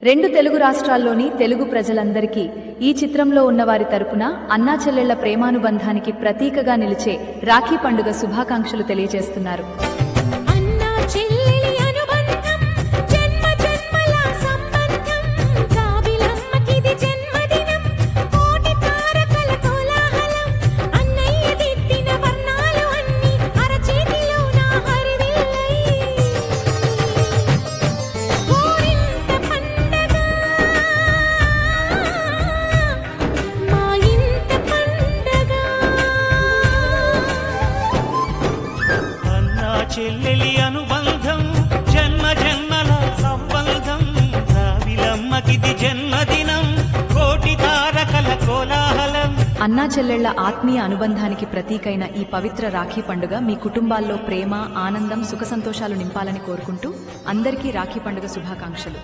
రెండు తెలుగు రాష్ట్రాల్లోని తెలుగు ప్రజలందరికీ ఈ చిత్రంలో ఉన్నవారి తరపున అన్నా చెల్లెళ్ల ప్రేమానుబంధానికి ప్రతీకగా నిలిచే రాఖీ పండుగ శుభాకాంక్షలు తెలియజేస్తున్నారు. చెల్లెలి అనుబంధం జన్మ జన్మల సంబంధం రావిలమ్మకిది జన్మదినం కోటి తారకల కోలాహలం. అన్నా చెల్లెళ్ల ఆత్మీయ అనుబంధానికి ప్రతీకైన ఈ పవిత్ర రాఖీ పండుగ మీ కుటుంబాల్లో ప్రేమ, ఆనందం, సుఖ సంతోషాలు నింపాలని కోరుకుంటూ అందరికీ రాఖీ పండుగ శుభాకాంక్షలు.